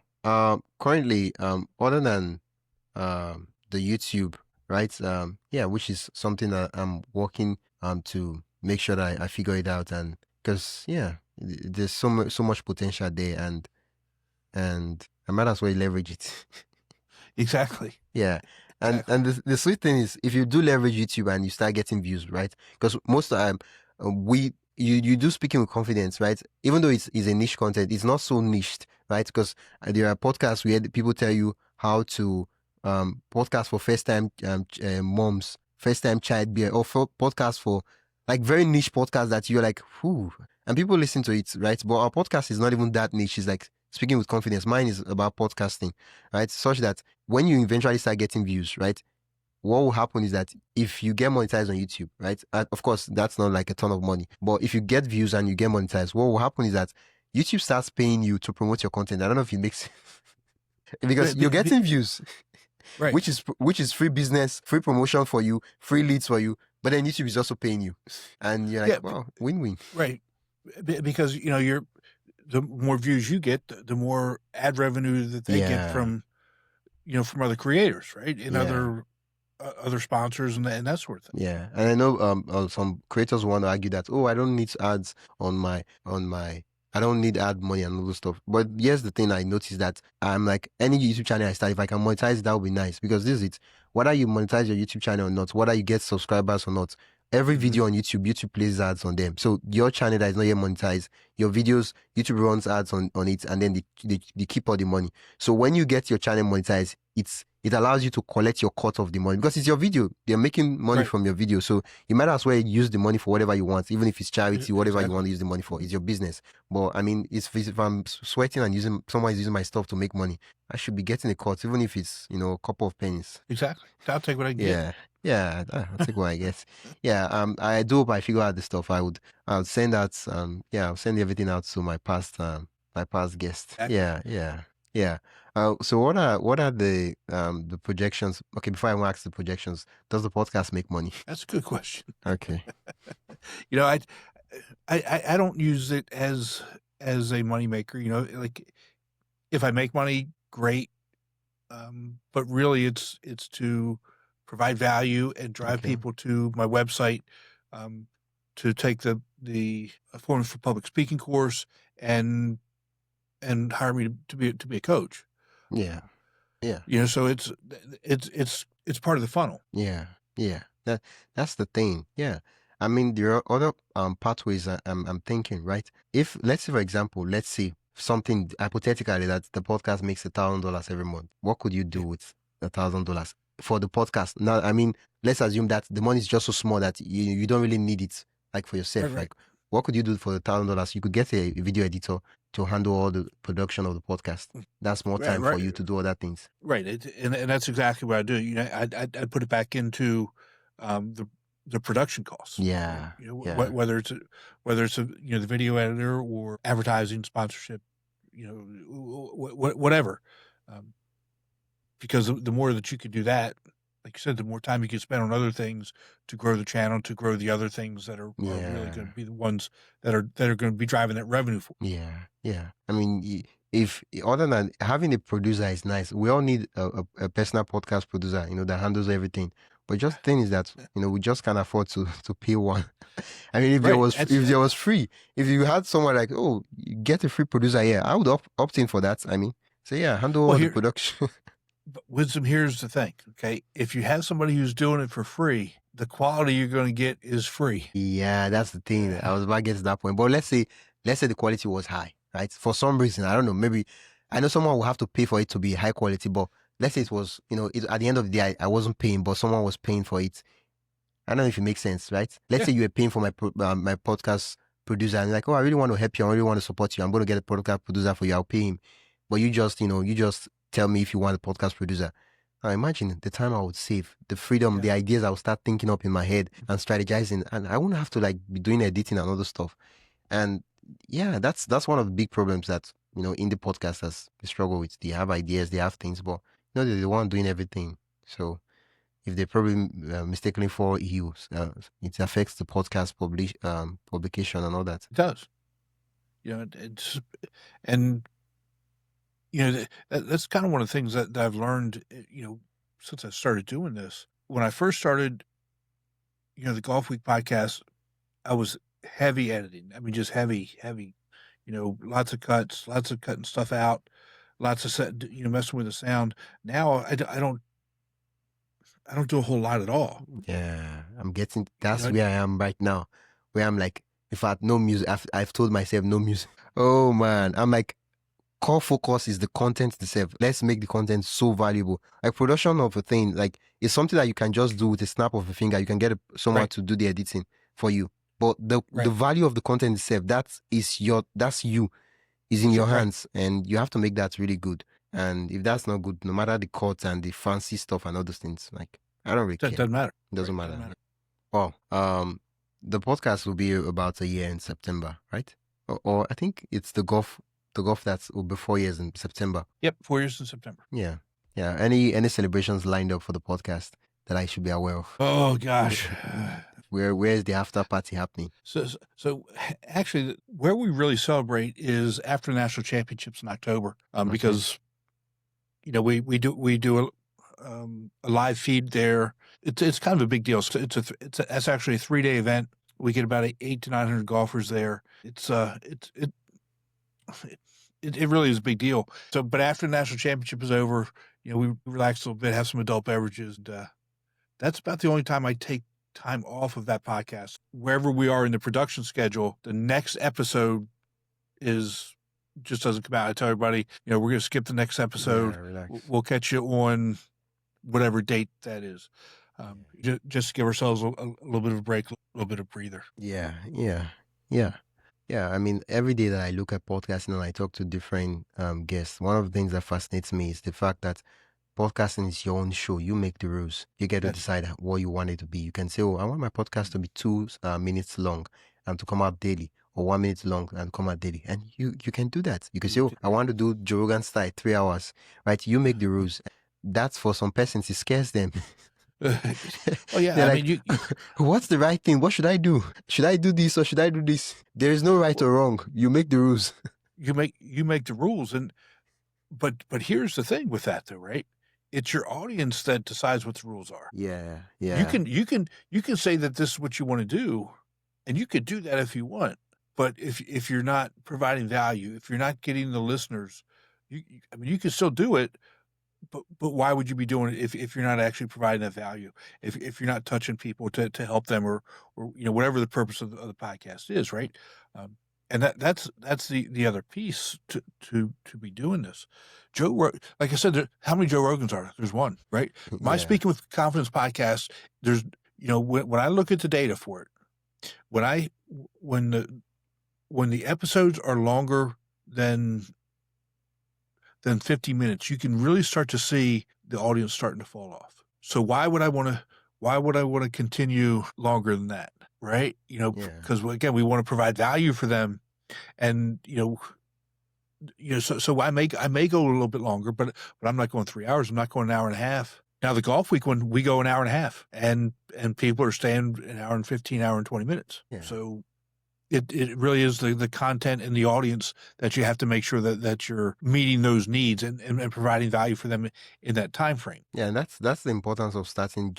currently, other than the YouTube, right? Which is something that I'm working to make sure that I figure it out, and because there's so much potential there, and I might as well leverage it. Exactly. Yeah. And the sweet thing is, if you do leverage YouTube and you start getting views, right? Because most of the time, you do speaking with confidence, right? Even though it's a niche content, it's not so niched, right? Because there are podcasts where people tell you how to podcast for first-time moms, first-time childbearer, or for podcasts for like very niche podcasts that you're like, whoo, and people listen to it, right? But our podcast is not even that niche. It's like speaking with confidence. Mine is about podcasting, right? Such that when you eventually start getting views, right? What will happen is that if you get monetized on YouTube, right? Of course, that's not like a ton of money, but if you get views and you get monetized, what will happen is that YouTube starts paying you to promote your content. I don't know if it makes because you're getting views, right? which is free business, free promotion for you, free leads for you. But then YouTube is also paying you, and you're like, wow, win-win. Right, because you're the more views you get, the more ad revenue that they get from from other creators, right, and other sponsors and that sort of thing. Yeah, and I know some creators want to argue that, oh, I don't need ads on my I don't need ad money and all those stuff. But here's the thing I noticed that I'm like, any YouTube channel I start, if I can monetize it, that would be nice. Because this is it. Whether you monetize your YouTube channel or not, whether you get subscribers or not, every video on YouTube plays ads on them. So your channel that is not yet monetized, your videos, YouTube runs ads on it, and then they keep all the money. So when you get your channel monetized, it allows you to collect your cut of the money because it's your video. They're making money from your video. So you might as well use the money for whatever you want, even if it's charity, whatever you want to use the money for. It's your business. But I mean, if I'm sweating and someone is using my stuff to make money, I should be getting a cut, even if it's, a couple of pennies. Exactly. I'll take what I can get. Yeah, I'll take what I get. Yeah, I do hope I figure out the stuff. I'll send out, I'll send everything out to my past guest. Yeah. So what are the projections? Okay, before I ask the projections, does the podcast make money? That's a good question. Okay. I don't use it as a moneymaker. Like if I make money, great. But really, it's to provide value and drive people to my website, to take the Forms for Public Speaking course and hire me to be a coach. Yeah. So it's part of the funnel. Yeah. That's the thing. Yeah. I mean, there are other pathways I'm thinking, right? If let's say, for example, something hypothetically that the podcast makes $1,000 every month. What could you do with $1,000 for the podcast? Now, I mean, let's assume that the money is just so small that you don't really need it, like for yourself. Right. Like, what could you do for $1,000? You could get a video editor to handle all the production of the podcast. That's more time for you to do other things. Right, and that's exactly what I do. I'd put it back into the production costs. Yeah. Whether it's the video editor or advertising, sponsorship, whatever. Because the more that you could do that, like you said, the more time you can spend on other things to grow the channel, to grow the other things that are really going to be the ones that are going to be driving that revenue for. Yeah. I mean, if other than having a producer is nice, we all need a personal podcast producer, that handles everything. But just the thing is that we just can't afford to pay one. I mean, if there was free, if you had someone like, oh, you get a free producer here, I would opt in for that. I mean, so yeah, handle all the production. But Wisdom, here's the thing, okay? If you have somebody who's doing it for free, the quality you're going to get is free. Yeah, that's the thing. I was about to get to that point. But let's say the quality was high, right? For some reason, I don't know, maybe I know someone will have to pay for it to be high quality, but let's say it was, at the end of the day, I wasn't paying, but someone was paying for it. I don't know if it makes sense, right? Let's say you were paying for my podcast producer and you're like, oh, I really want to help you. I really want to support you. I'm going to get a podcast producer for you. I'll pay him. But you just tell me if you want a podcast producer. Now imagine the time I would save, the freedom, the ideas I would start thinking up in my head and strategizing, and I wouldn't have to be doing editing and other stuff. And yeah, that's one of the big problems that indie podcasters struggle with. They have ideas, they have things, but they're the one doing everything. So if they probably mistakenly fall ill, it affects the podcast publication and all that. It does. That's kind of one of the things that I've learned, since I started doing this. When I first started, the Golf Week podcast, I was heavy editing. I mean, just heavy, lots of cuts, lots of cutting stuff out, lots of messing with the sound. Now I don't do a whole lot at all. Yeah, I'm getting, that's where I am right now, where I'm like, if I had no music, I've told myself no music. Oh man, I'm like, core focus is the content itself. Let's make the content so valuable. Like production of a thing, like it's something that you can just do with a snap of a finger. You can get someone to do the editing for you. But the value of the content itself, that's you. is in your Right. hands, and you have to make that really good. And if that's not good, no matter the cuts and the fancy stuff and all those things, like I don't really That care. doesn't matter. It doesn't Right, matter. Well, the podcast will be about a year in September, right? Or I think it's the golf that's will be 4 years in September. Yep, 4 years in September. Yeah. Any celebrations lined up for the podcast that I should be aware of? Oh gosh. Where is the after party happening? So actually, where we really celebrate is after national championships in October, because we do a live feed there. It's kind of a big deal. So that's actually a 3-day event. We get about 800 to 900 golfers there. It really is a big deal. So, but after the national championship is over, we relax a little bit, have some adult beverages. And, that's about the only time I take time off of that podcast. Wherever we are in the production schedule, the next episode just doesn't come out. I tell everybody, we're going to skip the next episode. Yeah, we'll catch you on whatever date that is. Just give ourselves a little bit of a break, a little bit of breather. Yeah. I mean, every day that I look at podcasting and I talk to different guests, one of the things that fascinates me is the fact that podcasting is your own show. You make the rules. You get to decide what you want it to be. You can say, I want my podcast to be 2 minutes long and to come out daily, or 1 minute long and come out daily. And you can do that. You can say, I want to do Joe Rogan style 3 hours, right? You make the rules. That's for some persons, it scares them. Oh yeah, They're I like, mean, what's the right thing? What should I do? Should I do this or should I do this? There is no right or wrong. You make the rules. You make the rules, but here's the thing with that though, right? It's your audience that decides what the rules are. Yeah. You can say that this is what you want to do, and you could do that if you want. But if you're not providing value, if you're not getting the listeners, you can still do it. But why would you be doing it if you're not actually providing that value? If you're not touching people to help them or whatever the purpose of the podcast is, right? And that's the other piece to be doing this. Like I said, how many Joe Rogans are there? There's one, right? My Speaking with Confidence podcast, there's when I look at the data for it, when the episodes are longer than 50 minutes, you can really start to see the audience starting to fall off. So why would I want to continue longer than that? Right. Because again, we want to provide value for them. And, so I may go a little bit longer, but I'm not going 3 hours. I'm not going an hour and a half. Now the golf week, when we go an hour and a half and people are staying an hour and 15, hour and 20 minutes. Yeah. So it really is the content and the audience that you have to make sure that you're meeting those needs and providing value for them in that time frame. Yeah, and that's the importance of starting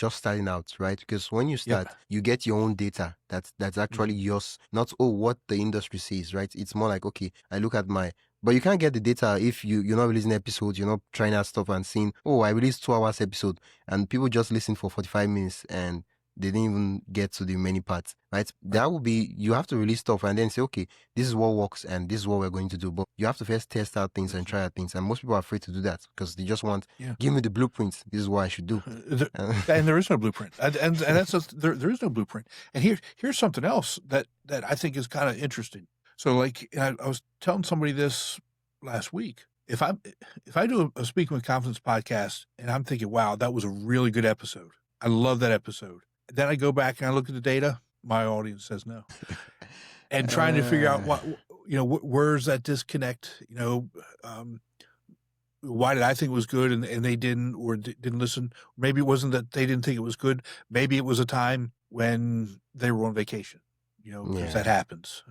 out, right? Because when you start, you get your own data that's actually yours, not what the industry sees, right? It's more like, okay, I look at but you can't get the data if you're not releasing episodes, you're not trying out stuff and seeing, I released 2 hours episode and people just listen for 45 minutes and they didn't even get to the many parts, right? That would be, you have to release stuff and then say, okay, this is what works and this is what we're going to do. But you have to first test out things and try out things. And most people are afraid to do that because they just want, give me the blueprint. This is what I should do. And there is no blueprint. And that's there is no blueprint. And here's something else that I think is kind of interesting. So like I was telling somebody this last week. If I do a Speaking with Confidence podcast and I'm thinking, wow, that was a really good episode. I love that episode. Then I go back and I look at the data. My audience says no, and trying to figure out where's that disconnect? Why did I think it was good and they didn't or didn't listen? Maybe it wasn't that they didn't think it was good. Maybe it was a time when they were on vacation. Because that happens.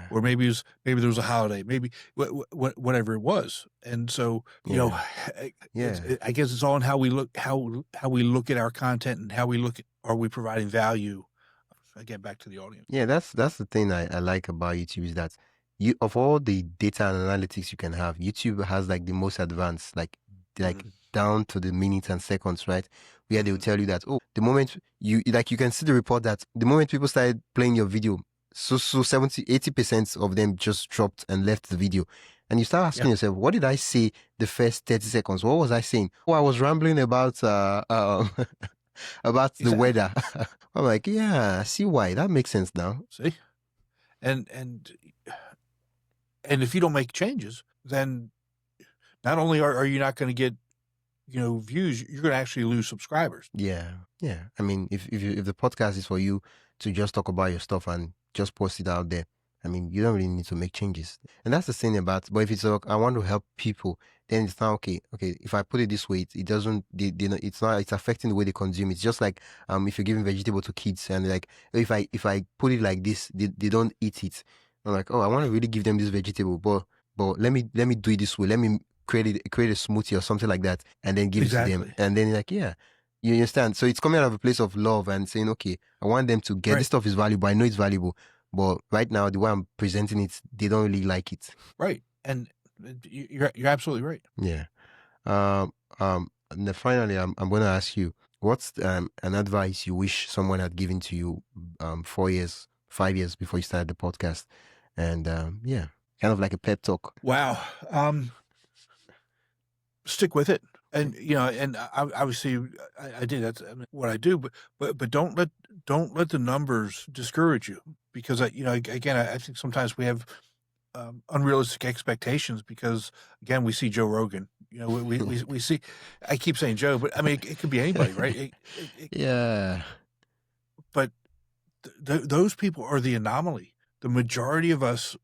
Or maybe there was a holiday. Maybe whatever it was. And so I guess it's all in how we look at our content and how we look at, are we providing value? Again, back to the audience. Yeah, that's the thing I like about YouTube is that of all the data and analytics you can have, YouTube has like the most advanced, like down to the minutes and seconds, right? Where they will tell you that, the moment you can see the report that the moment people started playing your video, so 70-80% of them just dropped and left the video. And you start asking yourself, what did I say the first 30 seconds? What was I saying? I was rambling about about the weather. I'm like, yeah, I see why. That makes sense now. See? And And if you don't make changes, then not only are you not going to get, views, you're going to actually lose subscribers. Yeah. I mean, if the podcast is for you to just talk about your stuff and just post it out there, I mean, you don't really need to make changes. And that's the thing about. But if it's like I want to help people, then it's not okay. Okay, if I put it this way, it doesn't. It's not. It's affecting the way they consume. It's just like if you're giving vegetable to kids and like if I put it like this, they don't eat it. I'm like, oh, I want to really give them this vegetable, but let me do it this way. Let me create a smoothie or something like that, and then give it to them. Exactly. And then like, yeah. You understand? So it's coming out of a place of love and saying, okay, I want them to get this stuff is valuable. I know it's valuable, but right now the way I'm presenting it, they don't really like it. Right, and you're absolutely right. Yeah. And then finally, I'm going to ask you, what's an advice you wish someone had given to you 4 years, 5 years before you started the podcast? And yeah, kind of like a pep talk. Wow. Stick with it. And and obviously I did. That's what I do. But don't let the numbers discourage you, because again I think sometimes we have unrealistic expectations, because again we see Joe Rogan. We see. I keep saying Joe, but I mean it could be anybody, right? Yeah. But those people are the anomaly. The majority of us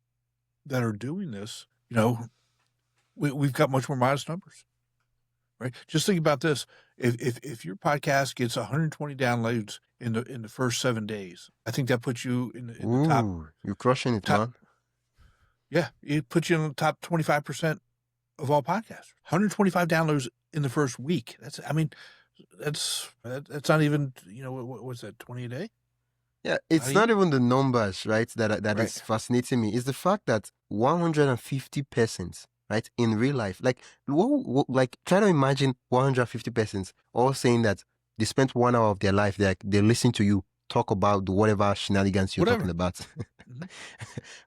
that are doing this, we've got much more modest numbers. Right. Just think about this. If your podcast gets 120 downloads in the first 7 days, I think that puts you in the top. You're crushing it, man. Yeah, it puts you in the top 25% of all podcasts. 125 downloads in the first week. That's not even, what's that, 20 a day? Yeah, it's not even the numbers, right, that is fascinating me. It's the fact that 150 persons, right, in real life, like try to imagine 150 persons all saying that they spent 1 hour of their life, they listen to you talk about whatever shenanigans you're talking about.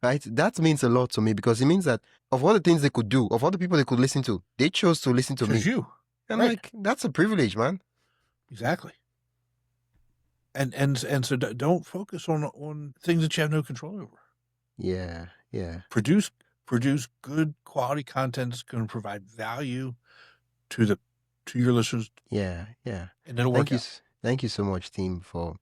Right? That means a lot to me, because it means that of all the things they could do, of all the people they could listen to, they chose to listen to me. You. And like, that's a privilege, man. Exactly. And so don't focus on things that you have no control over. Yeah. Produce good quality content that's going to provide value to your listeners. Yeah. And it'll work out. Thank you so much, Tim, for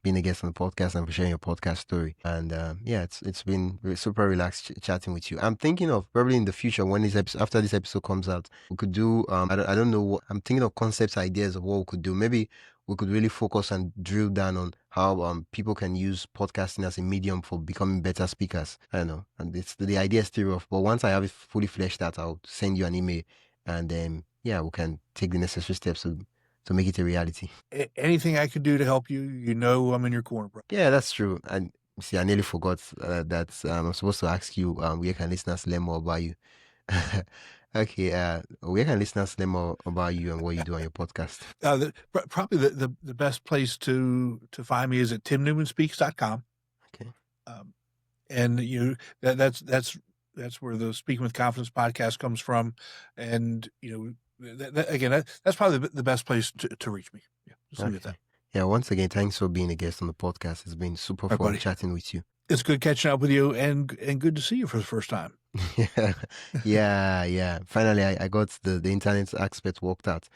being a guest on the podcast and for sharing your podcast story. And yeah, it's been super relaxed chatting with you. I'm thinking of probably in the future, when after this episode comes out, we could do I don't know what I'm thinking of, concepts, ideas of what we could do. Maybe we could really focus and drill down on how people can use podcasting as a medium for becoming better speakers. I don't know, and it's the idea is still rough, but once I have it fully fleshed out, I'll send you an email, and then yeah, we can take the necessary steps to make it a reality. Anything I could do to help you, I'm in your corner, bro. Yeah, that's true. And see, I nearly forgot that I'm supposed to ask you where can listeners learn more about you. Okay, where can listeners learn more about you and what you do on your podcast? Probably the best place to find me is at timnewmanspeaks.com. Okay. And that's where the Speaking with Confidence podcast comes from. And that's probably the best place to reach me. Yeah, just leave it at that. Yeah, once again, thanks for being a guest on the podcast. It's been super fun chatting with you. It's good catching up with you, and good to see you for the first time. Yeah. Finally, I got the internet aspect worked out.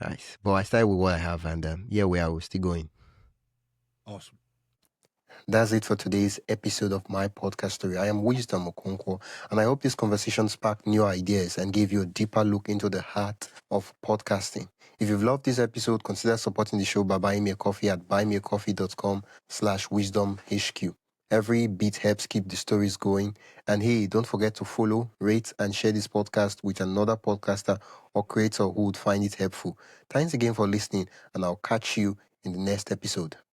Nice. But I started with what I have, and we're still going. Awesome. That's it for today's episode of my podcast story. I am Wisdom Okonkwo, and I hope this conversation sparked new ideas and gave you a deeper look into the heart of podcasting. If you've loved this episode, consider supporting the show by buying me a coffee at buymeacoffee.com/wisdomhq. Every bit helps keep the stories going. And hey, don't forget to follow, rate, and share this podcast with another podcaster or creator who would find it helpful. Thanks again for listening, and I'll catch you in the next episode.